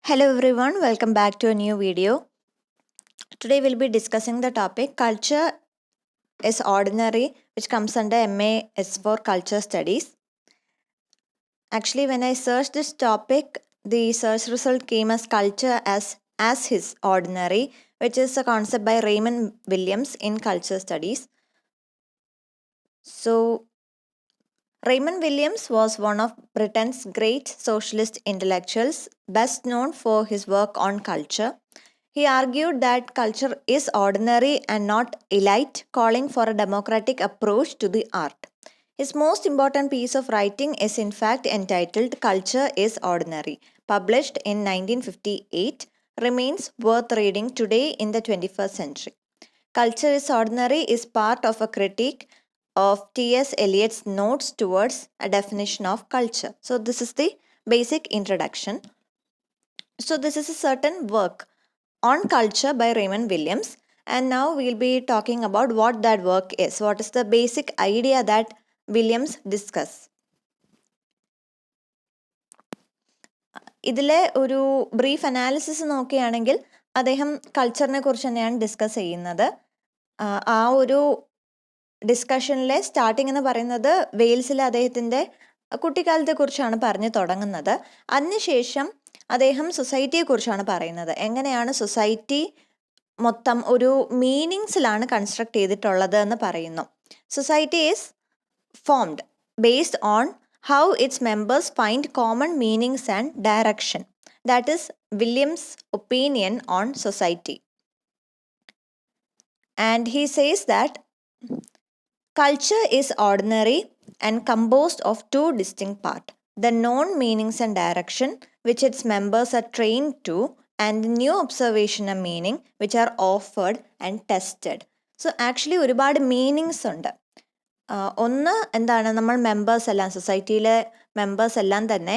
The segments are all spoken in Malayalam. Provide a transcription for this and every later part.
Hello everyone, welcome back to a new video. Today we'll be discussing the topic Culture is Ordinary, which comes under MAS for Culture Studies. Actually, when I searched this topic, the search result came as Culture as is Ordinary, which is a concept by Raymond Williams in Culture Studies. So, Raymond Williams was one of Britain's great socialist intellectuals, best known for his work on culture. He argued that culture is ordinary and not elite, calling for a democratic approach to the art. His most important piece of writing is in fact entitled Culture is Ordinary, published in 1958, remains worth reading today in the 21st century. Culture is Ordinary is part of a critique of T.S. Eliot's notes towards a definition of culture. So, this is the basic introduction. So, this is a certain work on culture by Raymond Williams, and now we'll be talking about what that work is. What is the basic idea that Williams discuss? ഇതിലെ ഒരു ബ്രീഫ് അനാലിസിസ് നോക്കുകയാണെങ്കിൽ അദ്ദേഹം കൾച്ചറിനെ കുറിച്ച് തന്നെയാണ് ഡിസ്കസ് ചെയ്യുന്നത്. ആ ഒരു ഡിസ്കഷനിലെ സ്റ്റാർട്ടിംഗ് എന്ന് പറയുന്നത് വെയിൽസിലെ അദ്ദേഹത്തിൻ്റെ കുട്ടിക്കാലത്തെക്കുറിച്ചാണ് പറഞ്ഞു തുടങ്ങുന്നത്. അതിനുശേഷം അദ്ദേഹം സൊസൈറ്റിയെക്കുറിച്ചാണ് പറയുന്നത്. എങ്ങനെയാണ് സൊസൈറ്റി മൊത്തം ഒരു മീനിങ്സിലാണ് കൺസ്ട്രക്ട് ചെയ്തിട്ടുള്ളത് എന്ന് പറയുന്നു. Society is formed based on how its members find common meanings and direction. That is Williams' opinion on society. And he says that culture is ordinary and composed of two distinct parts: the known meanings and direction, which its members are trained to, and the new observation and meaning, which are offered and tested. So actually ഒരുപാട് മീനിങ്സ് ഉണ്ട്. ഒന്ന് എന്താണ്, നമ്മൾ മെമ്പേഴ്സ് എല്ലാം, സൊസൈറ്റിയിലെ മെമ്പേഴ്സ് എല്ലാം തന്നെ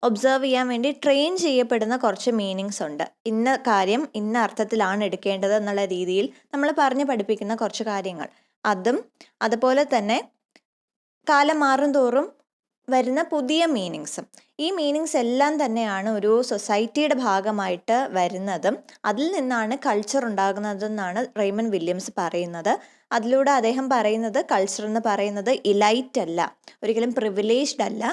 ഒബ്സർവ് ചെയ്യാൻ വേണ്ടി ട്രെയിൻ ചെയ്യപ്പെടുന്ന കുറച്ച് മീനിങ്സ് ഉണ്ട്. ഇന്ന കാര്യം ഇന്ന അർത്ഥത്തിലാണ് എടുക്കേണ്ടത് എന്നുള്ള രീതിയിൽ നമ്മൾ പറഞ്ഞ് പഠിപ്പിക്കുന്ന കുറച്ച് കാര്യങ്ങൾ. അതുപോലെ തന്നെ കാലം മാറും തോറും വരുന്ന പുതിയ മീനിങ്സും. ഈ മീനിങ്സ് എല്ലാം തന്നെയാണ് ഒരു സൊസൈറ്റിയുടെ ഭാഗമായിട്ട് വരുന്നതും അതിൽ നിന്നാണ് കൾച്ചർ ഉണ്ടാകുന്നതെന്നാണ് റെയ്മണ്ട് വില്യംസ് പറയുന്നത്. അതിലൂടെ അദ്ദേഹം പറയുന്നത് കൾച്ചർ എന്ന് പറയുന്നത് ഇലൈറ്റ് അല്ല, ഒരിക്കലും പ്രിവിലേജ്ഡ് അല്ല,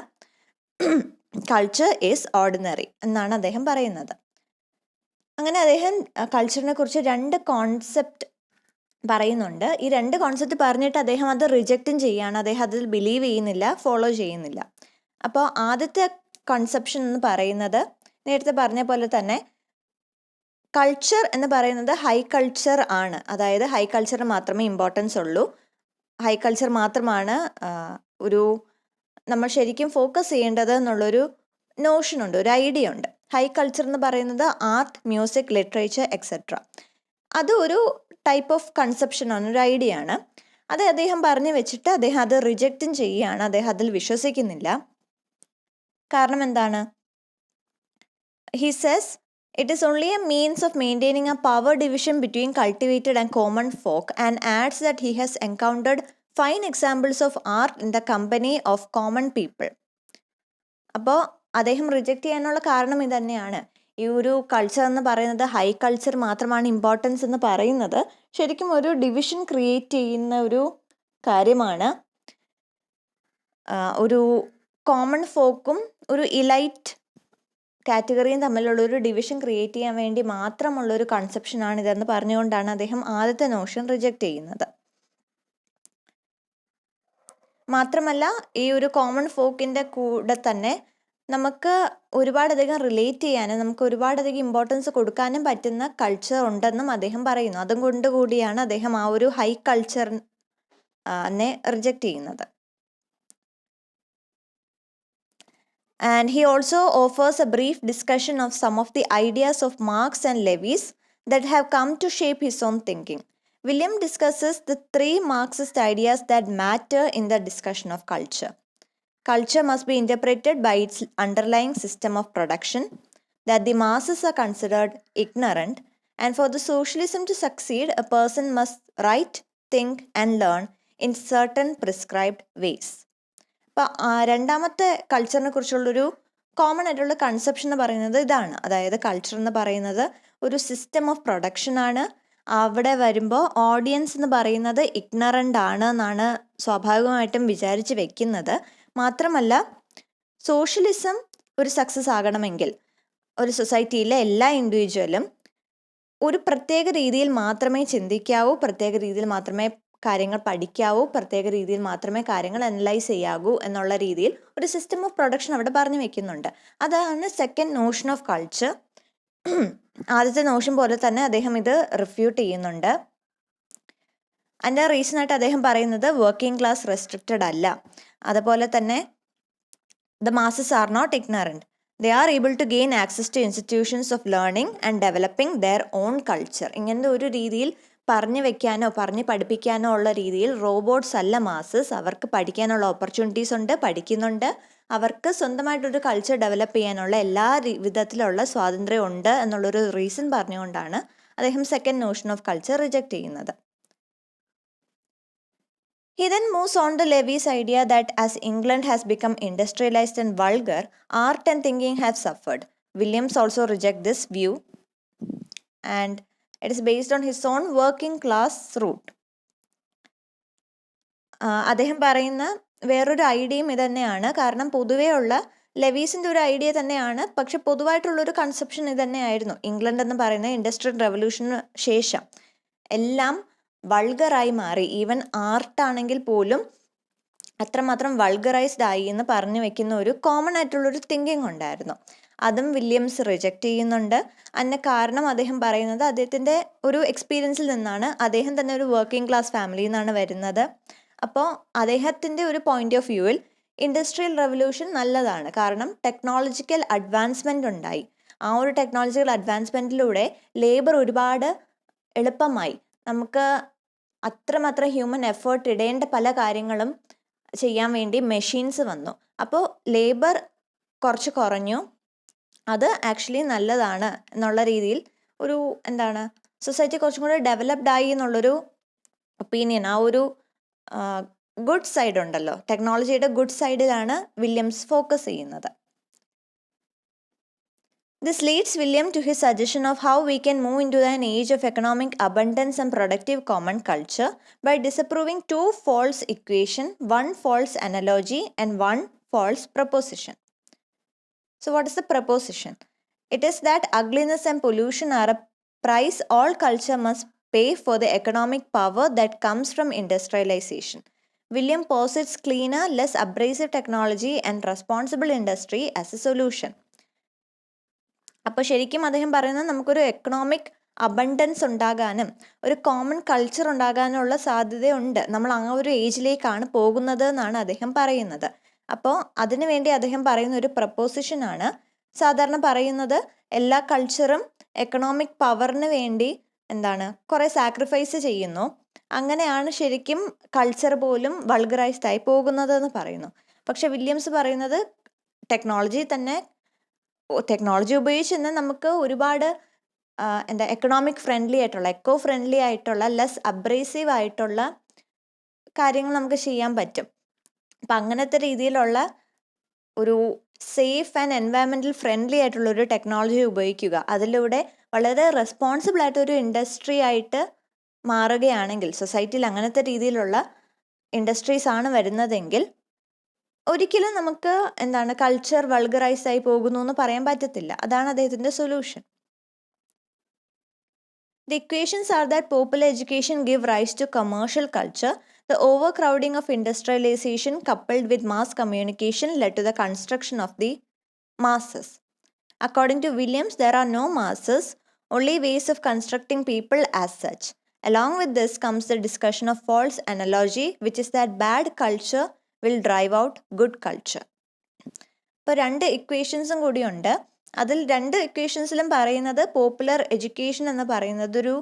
കൾച്ചർ ഈസ് ഓർഡിനറി എന്നാണ് അദ്ദേഹം പറയുന്നത്. അങ്ങനെ അദ്ദേഹം കൾച്ചറിനെ കുറിച്ച് രണ്ട് കോൺസെപ്റ്റ് പറയുന്നുണ്ട്. ഈ രണ്ട് കോൺസെപ്റ്റ് പറഞ്ഞിട്ട് അദ്ദേഹം അത് റിജക്റ്റും ചെയ്യുകയാണ്. അദ്ദേഹം അതിൽ ബിലീവ് ചെയ്യുന്നില്ല, ഫോളോ ചെയ്യുന്നില്ല. അപ്പോൾ ആദ്യത്തെ കൺസെപ്ഷൻ എന്ന് പറയുന്നത് നേരത്തെ പറഞ്ഞ പോലെ തന്നെ കൾച്ചർ എന്ന് പറയുന്നത് ഹൈ കൾച്ചർ ആണ്. അതായത് ഹൈ കൾച്ചർ മാത്രമേ ഇമ്പോർട്ടൻസ് ഉള്ളൂ, ഹൈ കൾച്ചർ മാത്രമാണ് ഒരു നമ്മൾ ശരിക്കും ഫോക്കസ് ചെയ്യേണ്ടത് എന്നുള്ളൊരു നോഷനുണ്ട്, ഒരു ഐഡിയ ഉണ്ട്. ഹൈ കൾച്ചർ എന്ന് പറയുന്നത് ആർട്ട്, മ്യൂസിക്, ലിറ്ററേച്ചർ എക്സെട്ര. അത് ഒരു ടൈപ്പ് ഓഫ് കൺസെപ്ഷനാണ്, ഒരു ഐഡിയ ആണ്. അത് അദ്ദേഹം പറഞ്ഞു വെച്ചിട്ട് അദ്ദേഹം അത് റിജക്റ്റും ചെയ്യുകയാണ്. അദ്ദേഹം അതിൽ വിശ്വസിക്കുന്നില്ല. കാരണം എന്താണ്? He says it is only a means of maintaining a power division between cultivated and common folk and adds that he has encountered fine examples of art in the company of common people. അപ്പോൾ അദ്ദേഹം റിജക്റ്റ് ചെയ്യാനുള്ള കാരണം ഇത് തന്നെയാണ്. ഈ ഒരു കൾച്ചർ എന്ന് പറയുന്നത് ഹൈ കൾച്ചർ മാത്രമാണ് ഇമ്പോർട്ടൻസ് എന്ന് പറയുന്നത് ശരിക്കും ഒരു ഡിവിഷൻ ക്രിയേറ്റ് ചെയ്യുന്ന ഒരു കാര്യമാണ്. ഒരു കോമൺ ഫോക്കും ഒരു ഇലൈറ്റ് കാറ്റഗറിയും തമ്മിലുള്ള ഒരു ഡിവിഷൻ ക്രിയേറ്റ് ചെയ്യാൻ വേണ്ടി മാത്രമുള്ളൊരു കൺസെപ്ഷനാണ് ഇതെന്ന് പറഞ്ഞുകൊണ്ടാണ് അദ്ദേഹം ആദ്യത്തെ നോഷൻ റിജക്റ്റ് ചെയ്യുന്നത്. മാത്രമല്ല ഈ ഒരു കോമൺ ഫോക്കിൻ്റെ കൂടെ തന്നെ നമുക്ക് ഒരുപാടധികം റിലേറ്റ് ചെയ്യാനും നമുക്ക് ഒരുപാടധികം ഇമ്പോർട്ടൻസ് കൊടുക്കാനും പറ്റുന്ന കൾച്ചർ ഉണ്ടെന്നും അദ്ദേഹം പറയുന്നു. അതും കൊണ്ട് കൂടിയാണ് അദ്ദേഹം ആ ഒരു ഹൈ കൾച്ചറിനെ റിജക്റ്റ് ചെയ്യുന്നത്. And he also offers a brief discussion of some of the ideas of Marx and Lewis that have come to shape his own thinking. William discusses the three Marxist ideas that matter in the discussion of culture. Culture must be interpreted by its underlying system of production, that the masses are considered ignorant, and for the socialism to succeed, a person must write, think, and learn in certain prescribed ways. അപ്പം രണ്ടാമത്തെ കൾച്ചറിനെ കുറിച്ചുള്ളൊരു കോമൺ ആയിട്ടുള്ള കൺസെപ്ഷൻ എന്ന് പറയുന്നത് ഇതാണ്. അതായത് കൾച്ചർ എന്ന് പറയുന്നത് ഒരു സിസ്റ്റം ഓഫ് പ്രൊഡക്ഷൻ ആണ്. അവിടെ വരുമ്പോൾ ഓഡിയൻസ് എന്ന് പറയുന്നത് ഇഗ്നറൻ്റ് ആണ് എന്നാണ് സ്വാഭാവികമായിട്ടും വിചാരിച്ച് വെക്കുന്നത്. മാത്രമല്ല സോഷ്യലിസം ഒരു സക്സസ് ആകണമെങ്കിൽ ഒരു സൊസൈറ്റിയിലെ എല്ലാ ഇൻഡിവിജ്വലും ഒരു പ്രത്യേക രീതിയിൽ മാത്രമേ ചിന്തിക്കാവൂ, പ്രത്യേക രീതിയിൽ മാത്രമേ കാര്യങ്ങൾ പഠിക്കാവൂ, പ്രത്യേക രീതിയിൽ മാത്രമേ കാര്യങ്ങൾ അനലൈസ് ചെയ്യാവൂ എന്നുള്ള രീതിയിൽ ഒരു സിസ്റ്റം ഓഫ് പ്രൊഡക്ഷൻ അവിടെ പറഞ്ഞു വെക്കുന്നുണ്ട്. അതാണ് സെക്കൻഡ് നോഷൻ ഓഫ് കൾച്ചർ. ആദ്യത്തെ നോഷൻ പോലെ തന്നെ അദ്ദേഹം ഇത് റിഫ്യൂട്ട് ചെയ്യുന്നുണ്ട്. അതിൻ്റെ റീസണായിട്ട് അദ്ദേഹം പറയുന്നത് വർക്കിംഗ് ക്ലാസ് റെസ്ട്രിക്റ്റഡ് അല്ല, അതുപോലെ തന്നെ the masses are not ignorant, they are able to gain access to institutions of learning and developing their own culture. ഇങ്ങനത്തെ ഒരു രീതിയിൽ പറഞ്ഞു വെക്കാനോ പറഞ്ഞ് പഠിപ്പിക്കാനോ ഉള്ള രീതിയിൽ റോബോട്ട്സ് അല്ല മാസസ്. അവർക്ക് പഠിക്കാനുള്ള ഓപ്പർച്യൂണിറ്റീസ് ഉണ്ട്, പഠിക്കുന്നുണ്ട്, അവർക്ക് സ്വന്തമായിട്ടൊരു കൾച്ചർ ഡെവലപ്പ് ചെയ്യാനുള്ള എല്ലാ വിധത്തിലുള്ള സ്വാതന്ത്ര്യം ഉണ്ട് എന്നുള്ളൊരു റീസൺ പറഞ്ഞുകൊണ്ടാണ് അദ്ദേഹം second Notion of culture reject ചെയ്യുന്നത്. He then moves on to Levy's idea that as England has become industrialized and vulgar, art and thinking have suffered. Williams also rejects this view, and it is based on his own working class route. അദ്ദേഹം പറയുന്ന വേറൊരു ഐഡിയയും ഇത് തന്നെയാണ്. കാരണം പൊതുവേ ഉള്ള ലെവീസിൻ്റെ ഒരു ഐഡിയ തന്നെയാണ്, പക്ഷെ പൊതുവായിട്ടുള്ളൊരു കൺസെപ്ഷൻ ഇത് തന്നെയായിരുന്നു. ഇംഗ്ലണ്ട് എന്ന് പറയുന്ന ഇൻഡസ്ട്രിയൽ റെവല്യൂഷന് ശേഷം എല്ലാം വൾഗറായി മാറി. ഈവൻ ആർട്ടാണെങ്കിൽ പോലും അത്രമാത്രം വൾഗറൈസ്ഡ് ആയി എന്ന് പറഞ്ഞു വെക്കുന്ന ഒരു കോമൺ ആയിട്ടുള്ളൊരു തിങ്കിങ് ഉണ്ടായിരുന്നു. അതും വില്യംസ് റിജക്റ്റ് ചെയ്യുന്നുണ്ട്. അതിന് കാരണം അദ്ദേഹം പറയുന്നത് അദ്ദേഹത്തിൻ്റെ ഒരു എക്സ്പീരിയൻസിൽ നിന്നാണ്. അദ്ദേഹം തന്നെ ഒരു വർക്കിംഗ് ക്ലാസ് ഫാമിലിയിൽ നിന്നാണ് വരുന്നത്. അപ്പോൾ അദ്ദേഹത്തിൻ്റെ ഒരു പോയിന്റ് ഓഫ് വ്യൂവിൽ ഇൻഡസ്ട്രിയൽ റെവല്യൂഷൻ നല്ലതാണ്, കാരണം ടെക്നോളജിക്കൽ അഡ്വാൻസ്മെൻ്റ് ഉണ്ടായി. ആ ഒരു ടെക്നോളജിക്കൽ അഡ്വാൻസ്മെൻറ്റിലൂടെ ലേബർ ഒരുപാട് എളുപ്പമായി. നമുക്ക് അത്രമാത്രം ഹ്യൂമൻ എഫേർട്ട് ഇടേണ്ട പല കാര്യങ്ങളും ചെയ്യാൻ വേണ്ടി മെഷീൻസ് വന്നു. അപ്പോൾ ലേബർ കുറച്ച് കുറഞ്ഞു. അത് ആക്ച്വലി നല്ലതാണ് എന്നുള്ള രീതിയിൽ ഒരു സൊസൈറ്റി കുറച്ചും കൂടെ ഡെവലപ്ഡ് ആയി എന്നുള്ളൊരു ഒപ്പീനിയൻ, ആ ഒരു ഗുഡ് സൈഡ് ഉണ്ടല്ലോ, ടെക്നോളജിയുടെ ഗുഡ് സൈഡിലാണ് വില്യംസ് ഫോക്കസ് ചെയ്യുന്നത്. This leads William to his suggestion of how we can move into an age of economic abundance and productive common culture by disapproving two false equations, one false analogy and one false proposition. So what is the proposition? It is that ugliness and pollution are a price all culture must pay for the economic power that comes from industrialization. William posits cleaner, less abrasive technology and responsible industry as a solution. അപ്പോൾ ശരിക്കും അദ്ദേഹം പറയുന്നത് നമുക്കൊരു എക്കണോമിക് അബണ്ടൻസ് ഉണ്ടാകാനും ഒരു കോമൺ കൾച്ചർ ഉണ്ടാകാനുള്ള സാധ്യതയുണ്ട്. നമ്മൾ ആ ഒരു ഏജിലേക്കാണ് പോകുന്നത് എന്നാണ് അദ്ദേഹം പറയുന്നത്. അപ്പോൾ അതിനു വേണ്ടി അദ്ദേഹം പറയുന്ന ഒരു പ്രപ്പോസിഷനാണ്. സാധാരണ പറയുന്നത് എല്ലാ കൾച്ചറും എക്കണോമിക് പവറിന് വേണ്ടി കുറേ സാക്രിഫൈസ് ചെയ്യുന്നു, അങ്ങനെയാണ് ശരിക്കും കൾച്ചർ പോലും വൾഗറൈസ്ഡ് ആയി പോകുന്നത് എന്ന് പറയുന്നു. പക്ഷെ വില്യംസ് പറയുന്നത് ടെക്നോളജി ഉപയോഗിച്ച് തന്നെ നമുക്ക് ഒരുപാട് എക്കണോമിക് ഫ്രണ്ട്ലി ആയിട്ടുള്ള, എക്കോ ഫ്രണ്ട്ലി ആയിട്ടുള്ള, ലെസ് അബ്രേസീവ് ആയിട്ടുള്ള കാര്യങ്ങൾ നമുക്ക് ചെയ്യാൻ പറ്റും. അപ്പം അങ്ങനത്തെ രീതിയിലുള്ള ഒരു സേഫ് ആൻഡ് എൻവയറമെൻ്റൽ ഫ്രണ്ട്ലി ആയിട്ടുള്ള ഒരു ടെക്നോളജി ഉപയോഗിക്കുക, അതിലൂടെ വളരെ റെസ്പോൺസിബിൾ ആയിട്ടൊരു ഇൻഡസ്ട്രി ആയിട്ട് മാറുകയാണെങ്കിൽ, സൊസൈറ്റിയിൽ അങ്ങനത്തെ രീതിയിലുള്ള ഇൻഡസ്ട്രീസ് ആണ് വരുന്നതെങ്കിൽ ഒരിക്കലും നമുക്ക് കൾച്ചർ വൾഗറൈസ് ആയി പോകുന്നു എന്ന് പറയാൻ പറ്റത്തില്ല. അതാണ് അദ്ദേഹത്തിൻ്റെ solution. The equations are that popular education give rise to commercial culture. The overcrowding of industrialization coupled with mass communication led to the construction of the masses. According to Williams, there are no masses, only ways of constructing people as such. Along with this comes the discussion of false analogy, which is that bad culture will drive out good culture. ഇപ്പോൾ 2 ഇക്വേഷൻസും കൂടിയുണ്ട്. അതിൽ 2 ഇക്വേഷൻസിലും പറയുന്നത് പോപ്പുലർ എഡ്യൂക്കേഷൻ എന്ന് പറയുന്നത് ഒരു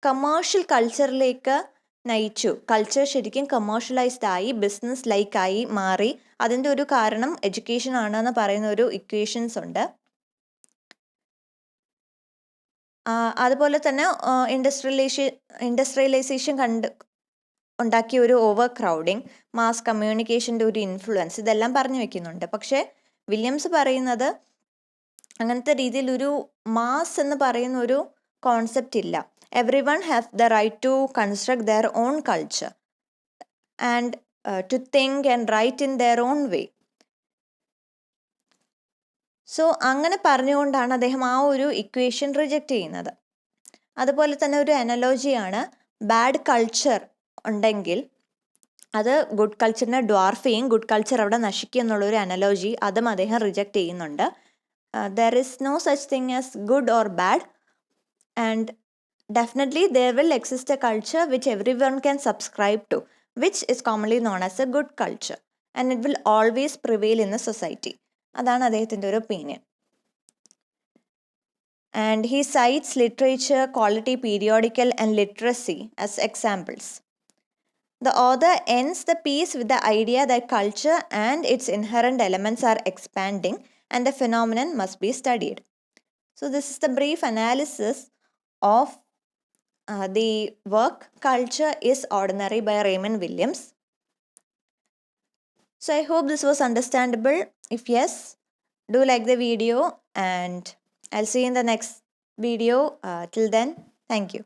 കമേഴ്ഷ്യൽ കൾച്ചറിലേക്ക് നയിച്ചു. കൾച്ചർ ശരിക്കും കമേഴ്ഷ്യലൈസ്ഡ് ആയി, ബിസിനസ് ലൈക്കായി മാറി. അതിൻ്റെ ഒരു കാരണം എഡ്യൂക്കേഷൻ ആണെന്ന് പറയുന്ന ഒരു ഇക്വേഷൻസ് ഉണ്ട്. അതുപോലെ തന്നെ ഇൻഡസ്ട്രിയലൈസേഷൻ ഉണ്ടാക്കിയ ഒരു ഓവർ ക്രൗഡിങ്, മാസ് കമ്മ്യൂണിക്കേഷൻ്റെ ഒരു ഇൻഫ്ലുവൻസ്, ഇതെല്ലാം പറഞ്ഞു വെക്കുന്നുണ്ട്. പക്ഷേ വില്യംസ് പറയുന്നത് അങ്ങനത്തെ രീതിയിൽ ഒരു മാസ് എന്ന് പറയുന്ന ഒരു കോൺസെപ്റ്റ് ഇല്ല. Everyone have the right to construct their own culture and to think and write in their own way. So അങ്ങനെ പറഞ്ഞുകൊണ്ടാണ് അദ്ദേഹം ആ ഒരു ഇക്വേഷൻ റിജക്റ്റ് ചെയ്യുന്നത്. അതുപോലെ തന്നെ ഒരു അനലോജിയാണ്, ബാഡ് കൾച്ചർ ഉണ്ടെങ്കിൽ അത് ഗുഡ് കൾച്ചറിനെ ഡ്വാർഫ് ചെയ്യും, ഗുഡ് കൾച്ചർ അവിടെ നശിക്കും എന്നുള്ളൊരു അനലോജി, അതും അദ്ദേഹം റിജക്റ്റ് ചെയ്യുന്നുണ്ട്. There is no such thing as good or bad, and definitely there will exist a culture which everyone can subscribe to, which is commonly known as a good culture, and it will always prevail in the society. അതാണ് അദ്ദേഹത്തിൻ്റെ ഒരു opinion. And he cites literature, quality, periodical, and literacy as examples. The author ends the piece with the idea that culture and its inherent elements are expanding and the phenomenon must be studied. So this is the brief analysis of the work Culture is Ordinary by Raymond Williams. So I hope this was understandable. If yes, do like the video and I'll see you in the next video. Till then, thank you.